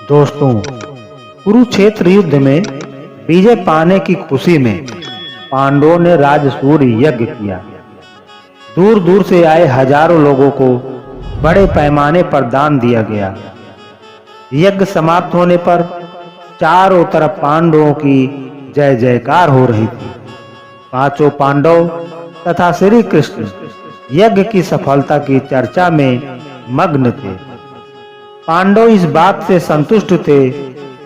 दोस्तों, कुरुक्षेत्र युद्ध में विजय पाने की खुशी में पांडवों ने राजसूय यज्ञ किया। दूर दूर से आए हजारों लोगों को बड़े पैमाने पर दान दिया गया। यज्ञ समाप्त होने पर चारों तरफ पांडवों की जय जयकार हो रही थी। पांचों पांडव तथा श्री कृष्ण यज्ञ की सफलता की चर्चा में मग्न थे। पांडव इस बात से संतुष्ट थे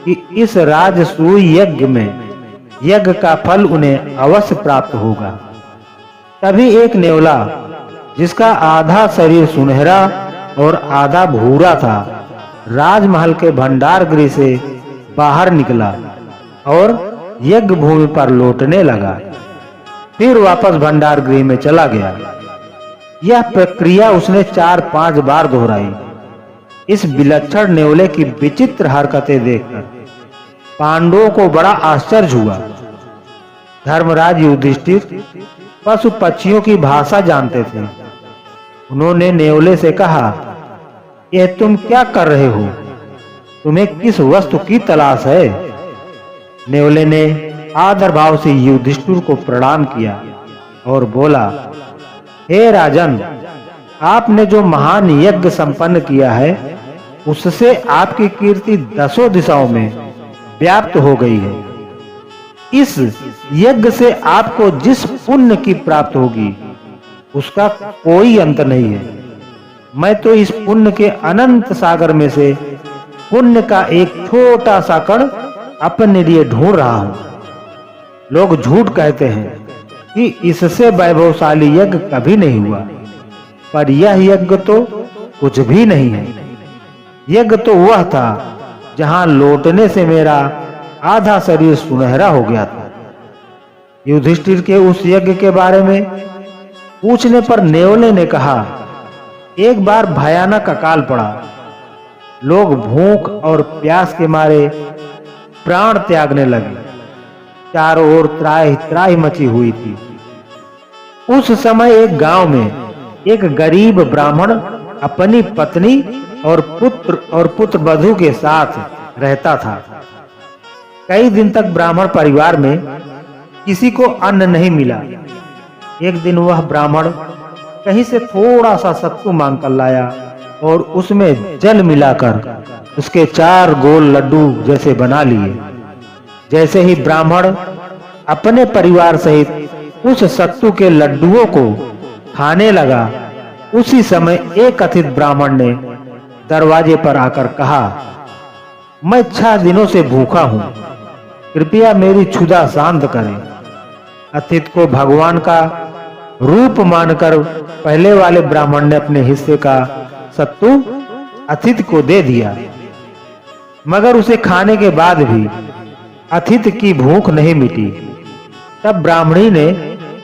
कि इस राजसूय यज्ञ में यज्ञ का फल उन्हें अवश्य प्राप्त होगा। तभी एक नेवला, जिसका आधा शरीर सुनहरा और आधा भूरा था, राजमहल के भंडार गृह से बाहर निकला और यज्ञ भूमि पर लौटने लगा। फिर वापस भंडार गृह में चला गया। यह प्रक्रिया उसने 4-5 बार दोहराई। इस विलक्षण नेवले की विचित्र हरकतें देखकर पांडवों को बड़ा आश्चर्य हुआ। धर्मराज युधिष्ठिर पशु पक्षियों की भाषा जानते थे। उन्होंने नेवले से कहा, यह तुम क्या कर रहे हो? तुम्हें किस वस्तु की तलाश है? नेवले ने आदर भाव से युधिष्ठिर को प्रणाम किया और बोला, हे राजन, आपने जो महान यज्ञ संपन्न किया है, उससे आपकी कीर्ति 10 दिशाओं में व्याप्त हो गई है। इस यज्ञ से आपको जिस पुण्य की प्राप्त होगी, उसका कोई अंत नहीं है। मैं तो इस पुण्य के अनंत सागर में से पुण्य का एक छोटा सा कण अपने लिए ढूंढ रहा हूं। लोग झूठ कहते हैं कि इससे वैभवशाली यज्ञ कभी नहीं हुआ, पर यह यज्ञ तो कुछ भी नहीं है। यज्ञ तो वह था जहां लौटने से मेरा आधा शरीर सुनहरा हो गया था। युधिष्ठिर के उस यज्ञ के बारे में पूछने पर नेवले ने कहा, एक बार भयानक अकाल पड़ा। लोग भूख और प्यास के मारे प्राण त्यागने लगे। चारों ओर त्राहि त्राहि मची हुई थी। उस समय एक गांव में एक गरीब ब्राह्मण अपनी पत्नी और पुत्र वधू के साथ रहता था। कई दिन तक ब्राह्मण परिवार में किसी को अन्न नहीं मिला। एक दिन वह ब्राह्मण कहीं से थोड़ा सा सत्तू मांग कर लाया और उसमें जल मिलाकर उसके 4 गोल लड्डू जैसे बना लिए। जैसे ही ब्राह्मण अपने परिवार सहित उस सत्तू के लड्डुओं को खाने लगा, उसी समय एक अतिथि ब्राह्मण ने दरवाजे पर आकर कहा, मैं 6 दिनों से भूखा हूं, कृपया मेरी क्षुधा शांत करें। अतिथि को भगवान का रूप मानकर पहले वाले ब्राह्मण ने अपने हिस्से का सत्तू अतिथि को दे दिया, मगर उसे खाने के बाद भी अतिथि की भूख नहीं मिटी। तब ब्राह्मणी ने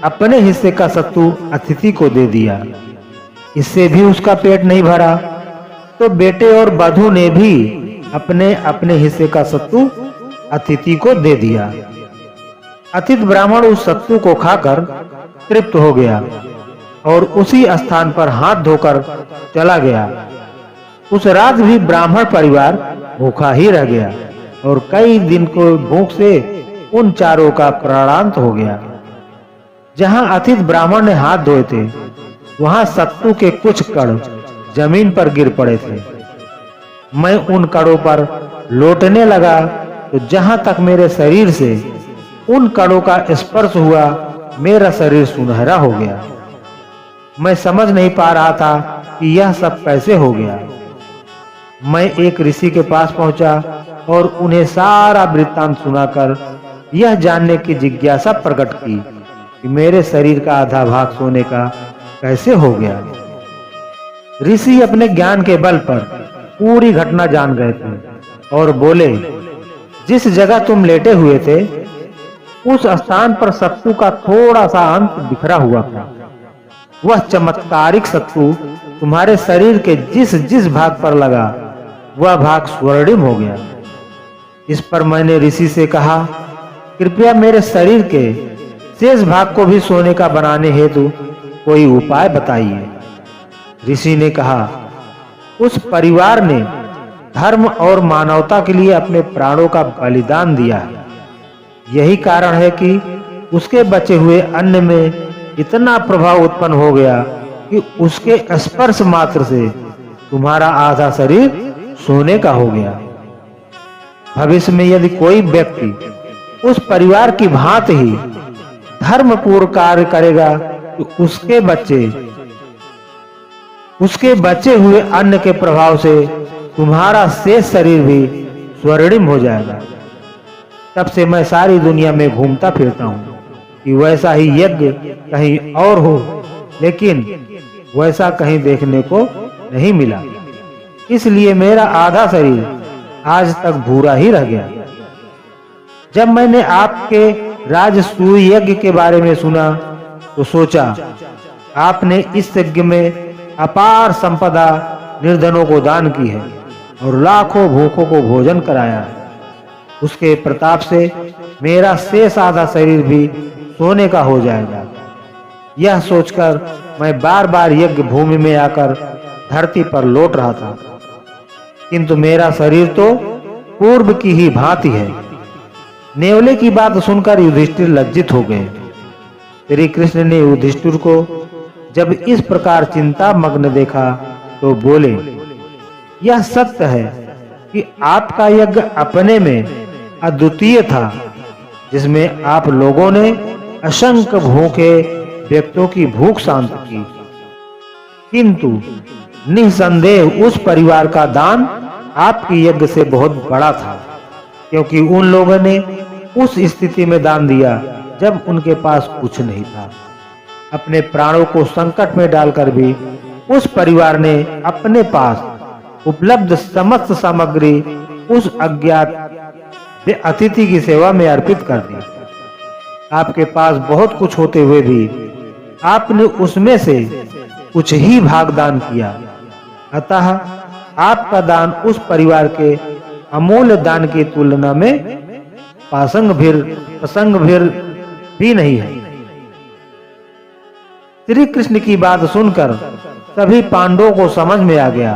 अपने हिस्से का सत्तू अतिथि को दे दिया। इससे भी उसका पेट नहीं भरा, तो बेटे और वधू ने भी अपने अपने हिस्से का सत्तू अतिथि को दे दिया। अतिथि ब्राह्मण उस सत्तू को खाकर तृप्त हो गया और उसी स्थान पर हाथ धोकर चला गया। उस रात भी ब्राह्मण परिवार भूखा ही रह गया और कई दिन को भूख से उन चारों का प्राणांत हो गया। जहां अतिथि ब्राह्मण ने हाथ धोए थे, वहां सत्तू के कुछ कण जमीन पर गिर पड़े थे। मैं उन कणों पर लौटने लगा तो जहां तक मेरे शरीर से उन कणों का स्पर्श हुआ, मेरा शरीर सुनहरा हो गया। मैं समझ नहीं पा रहा था कि यह सब कैसे हो गया। मैं एक ऋषि के पास पहुंचा और उन्हें सारा वृत्तांत सुनाकर यह जानने की जिज्ञासा प्रकट की कि मेरे शरीर का आधा भाग सोने का कैसे हो गया। ऋषि अपने ज्ञान के बल पर पूरी घटना जान गए थे और बोले, जिस जगह तुम लेटे हुए थे, उस स्थान पर सत्तू का थोड़ा सा अंश बिखरा हुआ था। वह चमत्कारिक सत्तू तुम्हारे शरीर के जिस जिस भाग पर लगा, वह भाग स्वर्णिम हो गया। इस पर मैंने ऋषि से कहा, कृपया मेरे शरीर के शेष भाग को भी सोने का बनाने हेतु कोई उपाय बताइए। ऋषि ने कहा, उस परिवार ने धर्म और मानवता के लिए अपने प्राणों का बलिदान दिया है। यही कारण है कि उसके बचे हुए अन्न में इतना प्रभाव उत्पन्न हो गया कि उसके स्पर्श मात्र से तुम्हारा आधा शरीर सोने का हो गया। भविष्य में यदि कोई व्यक्ति उस परिवार की भांति ही धर्मपूर्ण कार्य करेगा तो उसके बचे हुए अन्न के प्रभाव से तुम्हारा शेष शरीर भी स्वर्णिम हो जाएगा। तब से मैं सारी दुनिया में घूमता फिरता हूँ कि वैसा ही यज्ञ कहीं और हो, लेकिन वैसा कहीं देखने को नहीं मिला। इसलिए मेरा आधा शरीर आज तक भूरा ही रह गया। जब मैंने आपके राजसूय यज्ञ के बारे में सुना तो सोचा, आपने इस यज्ञ में अपार संपदा निर्धनों को दान की है और लाखों भूखों को भोजन कराया है। उसके प्रताप से मेरा शेष आधा शरीर भी सोने का हो जाएगा। यह सोचकर मैं बार-बार यज्ञ भूमि में आकर धरती पर लौट रहा था, किंतु मेरा शरीर तो पूर्व की ही भांति है। नेवले की बात सुनकर युधिष्ठिर लज्जित हो गए। श्री कृष्ण ने युधिष्ठिर को जब इस प्रकार चिंता मग्न देखा तो बोले, यह सत्य है कि आपका यज्ञ अपने में अद्वितीय था, जिसमें आप लोगों ने असंख्य भूखे व्यक्तियों की भूख शांत की, किंतु निसंदेह उस परिवार का दान आपके यज्ञ से बहुत बड़ा था, क्योंकि उन लोगों ने उस स्थिति में दान दिया जब उनके पास कुछ नहीं था। अपने प्राणों को संकट में डालकर भी उस परिवार ने अपने पास उपलब्ध समस्त सामग्री उस अज्ञात अतिथि की सेवा में अर्पित कर दी। आपके पास बहुत कुछ होते हुए भी आपने उसमें से कुछ ही भाग दान किया। अतः आपका दान उस परिवार के अमूल्य दान की तुलना में प्रसंग भी नहीं है। श्री कृष्ण की बात सुनकर सभी पांडवों को समझ में आ गया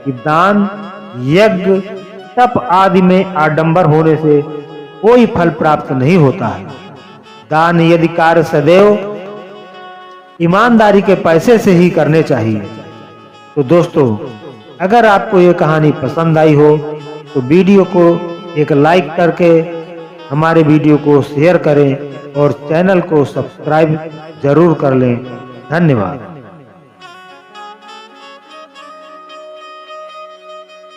कि दान, यज्ञ, तप आदि में आडंबर होने से कोई फल प्राप्त नहीं होता है। दान यदि कार्य सदैव ईमानदारी के पैसे से ही करने चाहिए। तो दोस्तों, अगर आपको ये कहानी पसंद आई हो तो वीडियो को एक लाइक करके हमारे वीडियो को शेयर करें और चैनल को सब्सक्राइब जरूर कर लें। धन्यवाद।